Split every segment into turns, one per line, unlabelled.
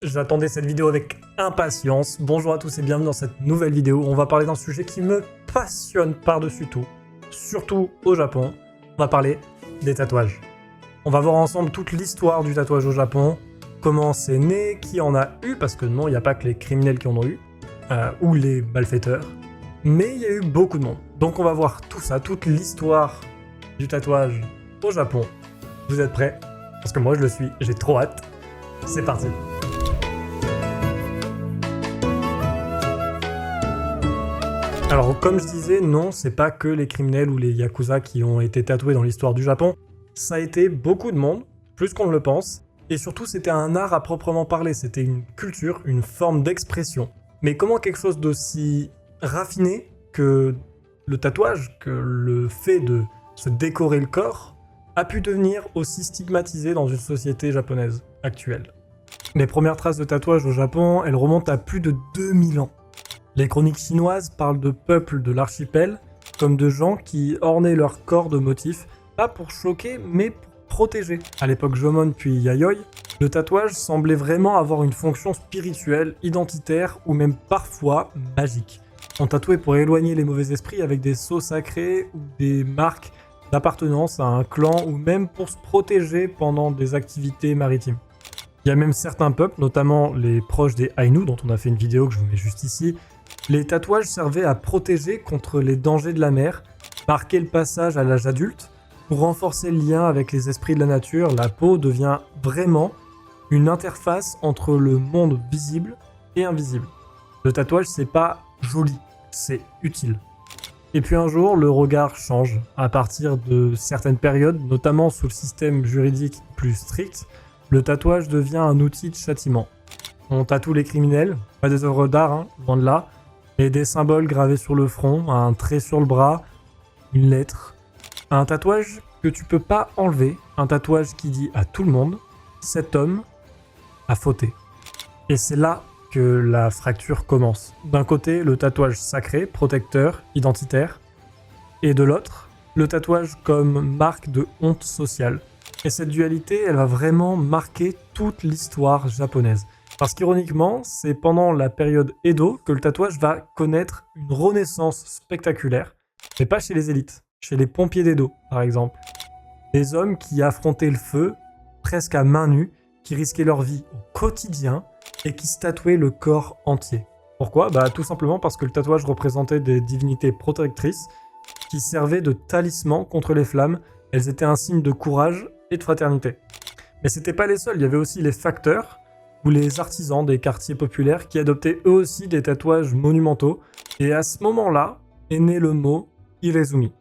J'attendais cette vidéo avec impatience. Bonjour à tous et bienvenue dans cette nouvelle vidéo. On va parler d'un sujet qui me passionne par-dessus tout, surtout au Japon. On va parler des tatouages. On va voir ensemble toute l'histoire du tatouage au Japon, comment c'est né, qui en a eu, parce que non, il n'y a pas que les criminels qui en ont eu, ou les malfaiteurs, mais il y a eu beaucoup de monde. Donc on va voir tout ça, toute l'histoire du tatouage au Japon. Vous êtes prêts? Parce que moi je le suis, j'ai trop hâte. C'est parti. Alors, comme je disais, non, c'est pas que les criminels ou les yakuza qui ont été tatoués dans l'histoire du Japon. Ça a été beaucoup de monde, plus qu'on ne le pense. Et surtout, c'était un art à proprement parler. C'était une culture, une forme d'expression. Mais comment quelque chose d'aussi raffiné que le tatouage, que le fait de se décorer le corps, a pu devenir aussi stigmatisé dans une société japonaise actuelle? Les premières traces de tatouage au Japon, elles remontent à plus de 2000 ans. Les chroniques chinoises parlent de peuples de l'archipel, comme de gens qui ornaient leur corps de motifs, pas pour choquer, mais pour protéger. À l'époque Jomon puis Yayoi, le tatouage semblait vraiment avoir une fonction spirituelle, identitaire ou même parfois magique. On tatouait pour éloigner les mauvais esprits avec des sceaux sacrés ou des marques d'appartenance à un clan ou même pour se protéger pendant des activités maritimes. Il y a même certains peuples, notamment les proches des Ainu, dont on a fait une vidéo que je vous mets juste ici. Les tatouages servaient à protéger contre les dangers de la mer, marquer le passage à l'âge adulte. Pour renforcer le lien avec les esprits de la nature, la peau devient vraiment une interface entre le monde visible et invisible. Le tatouage, c'est pas joli, c'est utile. Et puis un jour, le regard change. À partir de certaines périodes, notamment sous le système juridique plus strict, le tatouage devient un outil de châtiment. On tatoue les criminels, pas des œuvres d'art, loin de là, mais des symboles gravés sur le front, un trait sur le bras, une lettre. Un tatouage que tu peux pas enlever, un tatouage qui dit à tout le monde, cet homme a fauté. Et c'est là que la fracture commence. D'un côté, le tatouage sacré, protecteur, identitaire, et de l'autre, le tatouage comme marque de honte sociale. Et cette dualité, elle va vraiment marquer toute l'histoire japonaise. Parce qu'ironiquement, c'est pendant la période Edo que le tatouage va connaître une renaissance spectaculaire, mais pas chez les élites, chez les pompiers d'Edo, par exemple. Des hommes qui affrontaient le feu, presque à main nue, qui risquaient leur vie au quotidien et qui se tatouaient le corps entier. Pourquoi ? Tout simplement parce que le tatouage représentait des divinités protectrices qui servaient de talisman contre les flammes. Elles étaient un signe de courage et de fraternité. Mais c'était pas les seuls, il y avait aussi les facteurs ou les artisans des quartiers populaires qui adoptaient eux aussi des tatouages monumentaux. Et à ce moment-là est né le mot irezumi.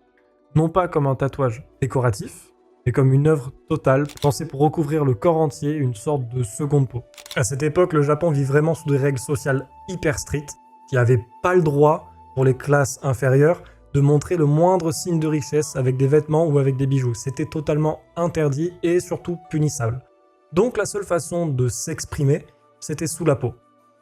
Non pas comme un tatouage décoratif, mais comme une œuvre totale pensée pour recouvrir le corps entier, une sorte de seconde peau. À cette époque, le Japon vit vraiment sous des règles sociales hyper strictes, qui n'avaient pas le droit, pour les classes inférieures, de montrer le moindre signe de richesse avec des vêtements ou avec des bijoux. C'était totalement interdit et surtout punissable. Donc la seule façon de s'exprimer, c'était sous la peau,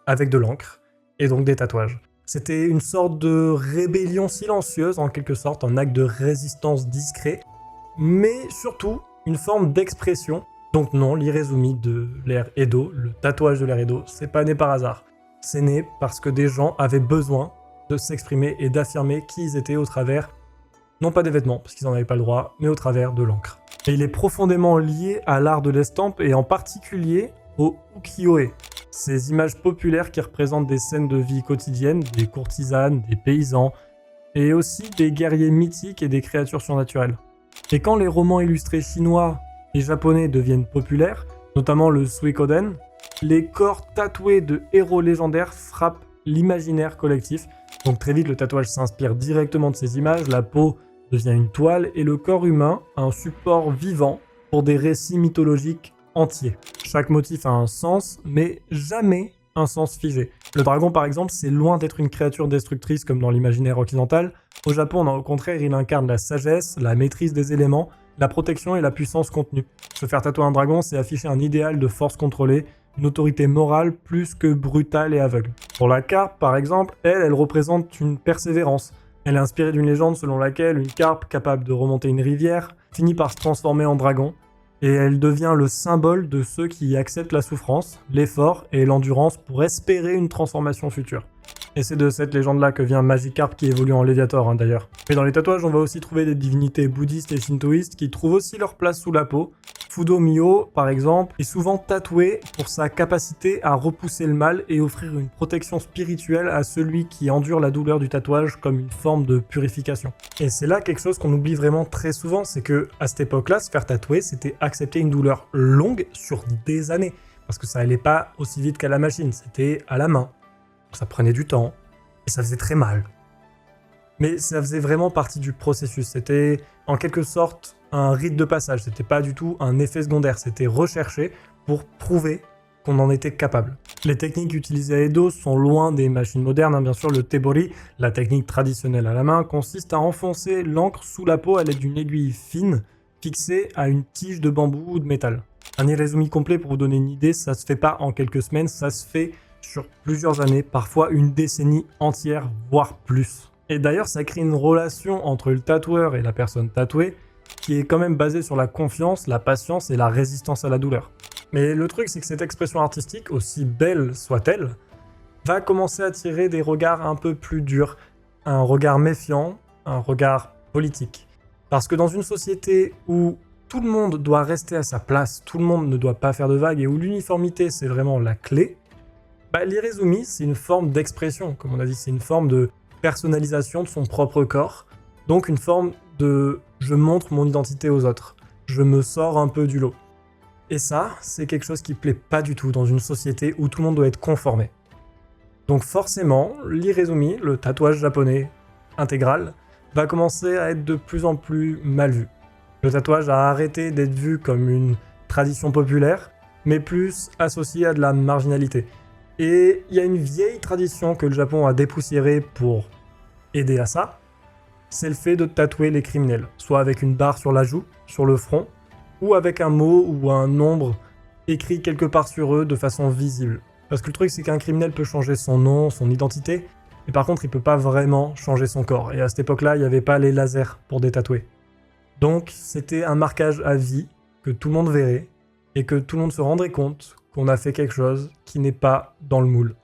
avec de l'encre, et donc des tatouages. C'était une sorte de rébellion silencieuse, en quelque sorte, un acte de résistance discret, mais surtout une forme d'expression. Donc non, l'irezumi de l'ère Edo, le tatouage de l'ère Edo, c'est pas né par hasard. C'est né parce que des gens avaient besoin de s'exprimer et d'affirmer qui ils étaient au travers, non pas des vêtements, parce qu'ils n'en avaient pas le droit, mais au travers de l'encre. Et il est profondément lié à l'art de l'estampe et en particulier au ukiyo-e. Ces images populaires qui représentent des scènes de vie quotidienne, des courtisanes, des paysans, et aussi des guerriers mythiques et des créatures surnaturelles. Et quand les romans illustrés chinois et japonais deviennent populaires, notamment le Suikoden, les corps tatoués de héros légendaires frappent l'imaginaire collectif. Donc très vite, le tatouage s'inspire directement de ces images, la peau devient une toile et le corps humain un support vivant pour des récits mythologiques entiers. Chaque motif a un sens, mais jamais un sens figé. Le dragon, par exemple, c'est loin d'être une créature destructrice comme dans l'imaginaire occidental. Au Japon, au contraire, il incarne la sagesse, la maîtrise des éléments, la protection et la puissance contenue. Se faire tatouer un dragon, c'est afficher un idéal de force contrôlée, une autorité morale plus que brutale et aveugle. Pour la carpe, par exemple, elle représente une persévérance. Elle est inspirée d'une légende selon laquelle une carpe capable de remonter une rivière finit par se transformer en dragon, Et elle devient le symbole de ceux qui acceptent la souffrance, l'effort et l'endurance pour espérer une transformation future. Et c'est de cette légende-là que vient Magikarp qui évolue en Léviator d'ailleurs. Mais dans les tatouages, on va aussi trouver des divinités bouddhistes et shintoïstes qui trouvent aussi leur place sous la peau. Fudo Myo, par exemple, est souvent tatoué pour sa capacité à repousser le mal et offrir une protection spirituelle à celui qui endure la douleur du tatouage comme une forme de purification. Et c'est là quelque chose qu'on oublie vraiment très souvent, c'est que à cette époque-là, se faire tatouer, c'était accepter une douleur longue sur des années. Parce que ça allait pas aussi vite qu'à la machine, c'était à la main. Ça prenait du temps, et ça faisait très mal. Mais ça faisait vraiment partie du processus, c'était en quelque sorte un rite de passage, c'était pas du tout un effet secondaire, c'était recherché pour prouver qu'on en était capable. Les techniques utilisées à Edo sont loin des machines modernes, bien sûr le tebori, la technique traditionnelle à la main, consiste à enfoncer l'encre sous la peau à l'aide d'une aiguille fine fixée à une tige de bambou ou de métal. Un irezumi complet, pour vous donner une idée, ça se fait pas en quelques semaines, ça se fait sur plusieurs années, parfois une décennie entière, voire plus. Et d'ailleurs, ça crée une relation entre le tatoueur et la personne tatouée qui est quand même basée sur la confiance, la patience et la résistance à la douleur. Mais le truc, c'est que cette expression artistique, aussi belle soit-elle, va commencer à attirer des regards un peu plus durs, un regard méfiant, un regard politique. Parce que dans une société où tout le monde doit rester à sa place, tout le monde ne doit pas faire de vagues et où l'uniformité c'est vraiment la clé, l'irezumi, c'est une forme d'expression, comme on a dit, c'est une forme de personnalisation de son propre corps, donc une forme de « je montre mon identité aux autres, je me sors un peu du lot ». Et ça, c'est quelque chose qui plaît pas du tout dans une société où tout le monde doit être conformé. Donc forcément, l'irezumi, le tatouage japonais intégral, va commencer à être de plus en plus mal vu. Le tatouage a arrêté d'être vu comme une tradition populaire, mais plus associé à de la marginalité. Et il y a une vieille tradition que le Japon a dépoussiérée pour aider à ça, c'est le fait de tatouer les criminels, soit avec une barre sur la joue, sur le front, ou avec un mot ou un nombre écrit quelque part sur eux de façon visible. Parce que le truc, c'est qu'un criminel peut changer son nom, son identité, mais par contre, il peut pas vraiment changer son corps. Et à cette époque-là, il n'y avait pas les lasers pour détatouer. Donc, c'était un marquage à vie que tout le monde verrait, et que tout le monde se rendrait compte qu'on a fait quelque chose qui n'est pas dans le moule.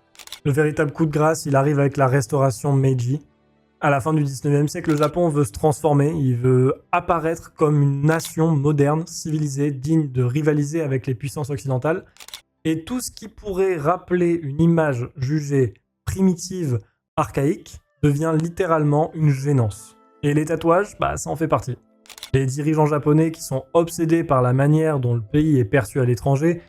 Le véritable coup de grâce, il arrive avec la restauration Meiji. À la fin du 19e siècle, le Japon veut se transformer, il veut apparaître comme une nation moderne, civilisée, digne de rivaliser avec les puissances occidentales. Et tout ce qui pourrait rappeler une image jugée primitive, archaïque, devient littéralement une gênance. Et les tatouages, ça en fait partie. Les dirigeants japonais qui sont obsédés par la manière dont le pays est perçu à l'étranger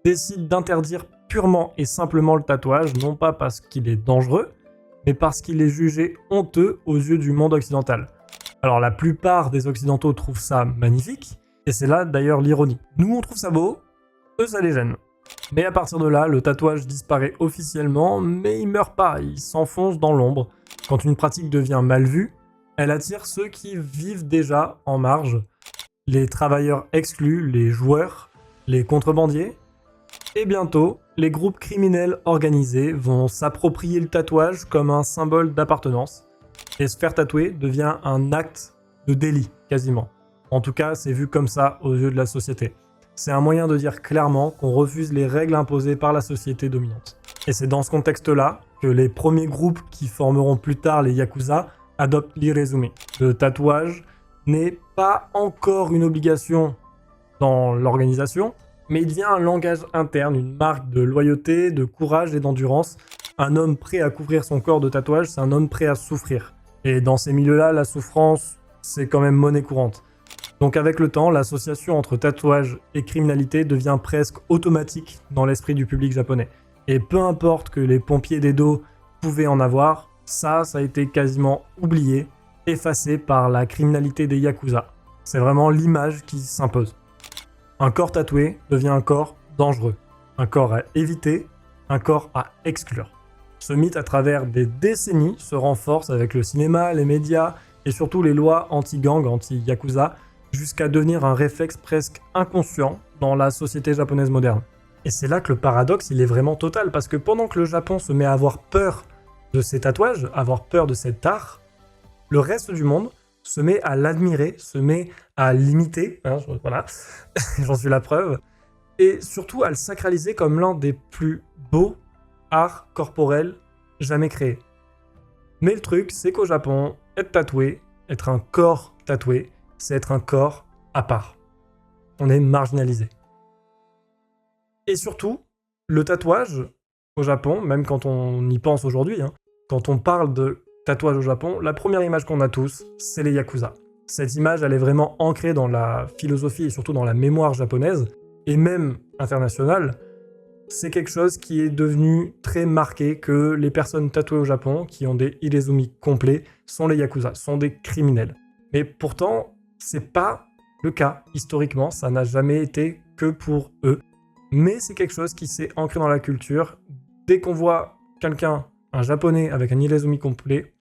décident d'interdire purement et simplement le tatouage, non pas parce qu'il est dangereux, mais parce qu'il est jugé honteux aux yeux du monde occidental. Alors la plupart des occidentaux trouvent ça magnifique, et c'est là d'ailleurs l'ironie. Nous on trouve ça beau, eux ça les gêne. Mais à partir de là, le tatouage disparaît officiellement, mais il meurt pas, il s'enfonce dans l'ombre. Quand une pratique devient mal vue, elle attire ceux qui vivent déjà en marge, les travailleurs exclus, les joueurs, les contrebandiers, et bientôt, les groupes criminels organisés vont s'approprier le tatouage comme un symbole d'appartenance, et se faire tatouer devient un acte de délit, quasiment. En tout cas, c'est vu comme ça aux yeux de la société. C'est un moyen de dire clairement qu'on refuse les règles imposées par la société dominante. Et c'est dans ce contexte-là que les premiers groupes qui formeront plus tard les Yakuza adoptent l'irezumi. Le tatouage n'est pas encore une obligation dans l'organisation, mais il devient un langage interne, une marque de loyauté, de courage et d'endurance. Un homme prêt à couvrir son corps de tatouage, c'est un homme prêt à souffrir. Et dans ces milieux-là, la souffrance, c'est quand même monnaie courante. Donc avec le temps, l'association entre tatouage et criminalité devient presque automatique dans l'esprit du public japonais. Et peu importe que les pompiers d'Edo pouvaient en avoir, ça a été quasiment oublié, effacé par la criminalité des Yakuza. C'est vraiment l'image qui s'impose. Un corps tatoué devient un corps dangereux, un corps à éviter, un corps à exclure. Ce mythe, à travers des décennies, se renforce avec le cinéma, les médias et surtout les lois anti-gang, anti-yakuza, jusqu'à devenir un réflexe presque inconscient dans la société japonaise moderne. Et c'est là que le paradoxe, il est vraiment total, parce que pendant que le Japon se met à avoir peur de ces tatouages, avoir peur de cet art, le reste du monde se met à l'admirer, se met à l'imiter, hein, voilà, j'en suis la preuve, et surtout à le sacraliser comme l'un des plus beaux arts corporels jamais créés. Mais le truc, c'est qu'au Japon, être tatoué, être un corps tatoué, c'est être un corps à part. On est marginalisé. Et surtout, le tatouage au Japon, même quand on y pense aujourd'hui, hein, quand on parle de tatouage au Japon, la première image qu'on a tous, c'est les Yakuza. Cette image, elle est vraiment ancrée dans la philosophie et surtout dans la mémoire japonaise, et même internationale. C'est quelque chose qui est devenu très marqué que les personnes tatouées au Japon, qui ont des Irezumi complets, sont les Yakuza, sont des criminels. Mais pourtant, c'est pas le cas. Historiquement, ça n'a jamais été que pour eux. Mais c'est quelque chose qui s'est ancré dans la culture. Dès qu'on voit quelqu'un, un japonais avec un Irezumi complet,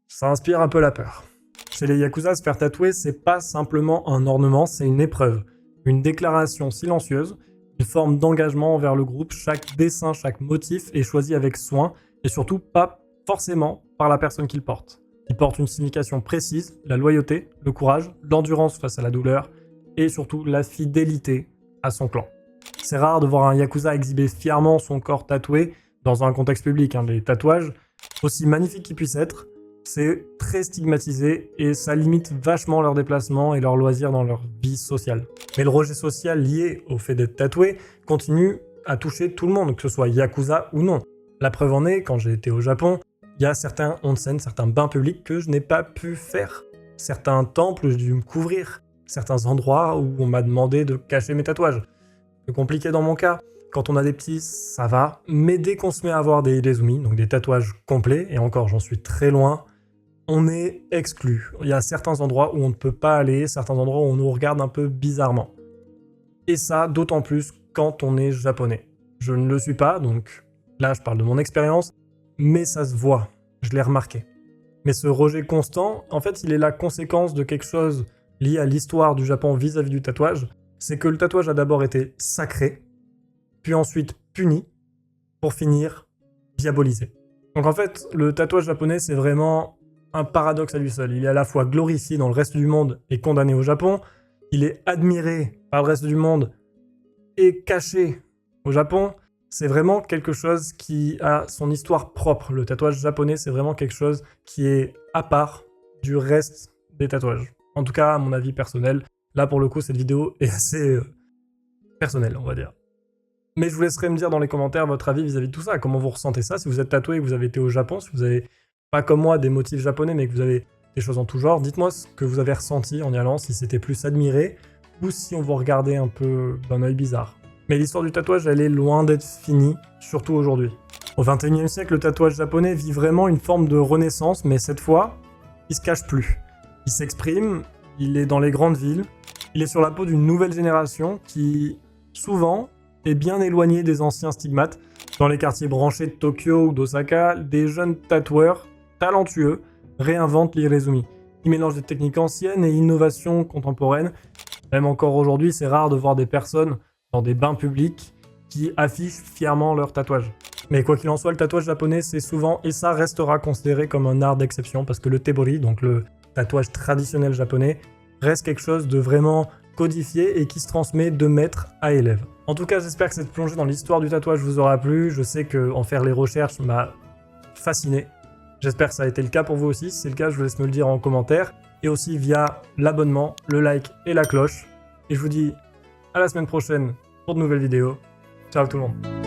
ça inspire un peu la peur. Chez les Yakuza, se faire tatouer, c'est pas simplement un ornement, c'est une épreuve. Une déclaration silencieuse, une forme d'engagement envers le groupe. Chaque dessin, chaque motif est choisi avec soin et surtout pas forcément par la personne qui le porte. Il porte une signification précise, la loyauté, le courage, l'endurance face à la douleur et surtout la fidélité à son clan. C'est rare de voir un Yakuza exhiber fièrement son corps tatoué dans un contexte public. Les tatouages, aussi magnifiques qu'ils puissent être, c'est très stigmatisé et ça limite vachement leurs déplacements et leurs loisirs dans leur vie sociale. Mais le rejet social lié au fait d'être tatoué continue à toucher tout le monde, que ce soit Yakuza ou non. La preuve en est, quand j'ai été au Japon, il y a certains onsen, certains bains publics que je n'ai pas pu faire. Certains temples, j'ai dû me couvrir. Certains endroits où on m'a demandé de cacher mes tatouages. C'est compliqué dans mon cas. Quand on a des petits, ça va. Mais dès qu'on se met à avoir des Irezumi, donc des tatouages complets, et encore j'en suis très loin, on est exclu. Il y a certains endroits où on ne peut pas aller, certains endroits où on nous regarde un peu bizarrement. Et ça, d'autant plus quand on est japonais. Je ne le suis pas, donc là je parle de mon expérience, mais ça se voit, je l'ai remarqué. Mais ce rejet constant, en fait, il est la conséquence de quelque chose lié à l'histoire du Japon vis-à-vis du tatouage. C'est que le tatouage a d'abord été sacré, puis ensuite puni, pour finir diabolisé. Donc en fait, le tatouage japonais, c'est vraiment un paradoxe à lui seul. Il est à la fois glorifié dans le reste du monde et condamné au Japon, il est admiré par le reste du monde et caché au Japon. C'est vraiment quelque chose qui a son histoire propre. Le tatouage japonais, c'est vraiment quelque chose qui est à part du reste des tatouages. En tout cas, à mon avis personnel. Là, pour le coup, cette vidéo est assez personnelle, on va dire. Mais je vous laisserai me dire dans les commentaires votre avis vis-à-vis de tout ça. Comment vous ressentez ça? Si vous êtes tatoué et que vous avez été au Japon, si vous avez, pas comme moi, des motifs japonais, mais que vous avez des choses en tout genre, dites-moi ce que vous avez ressenti en y allant, si c'était plus admiré, ou si on vous regardait un peu d'un œil bizarre. Mais l'histoire du tatouage, elle est loin d'être finie, surtout aujourd'hui. Au XXIe siècle, le tatouage japonais vit vraiment une forme de renaissance, mais cette fois, il se cache plus. Il s'exprime, il est dans les grandes villes, il est sur la peau d'une nouvelle génération qui, souvent, est bien éloignée des anciens stigmates. Dans les quartiers branchés de Tokyo ou d'Osaka, des jeunes tatoueurs talentueux réinventent l'Irezumi. Ils mélangent des techniques anciennes et innovations contemporaines. Même encore aujourd'hui, c'est rare de voir des personnes dans des bains publics qui affichent fièrement leur tatouage. Mais quoi qu'il en soit, le tatouage japonais, c'est souvent, et ça restera considéré comme un art d'exception, parce que le tebori, donc le tatouage traditionnel japonais, reste quelque chose de vraiment codifié et qui se transmet de maître à élève. En tout cas, j'espère que cette plongée dans l'histoire du tatouage vous aura plu. Je sais qu'en faire les recherches m'a fasciné. J'espère que ça a été le cas pour vous aussi. Si c'est le cas, je vous laisse me le dire en commentaire. Et aussi via l'abonnement, le like et la cloche. Et je vous dis à la semaine prochaine pour de nouvelles vidéos. Ciao tout le monde.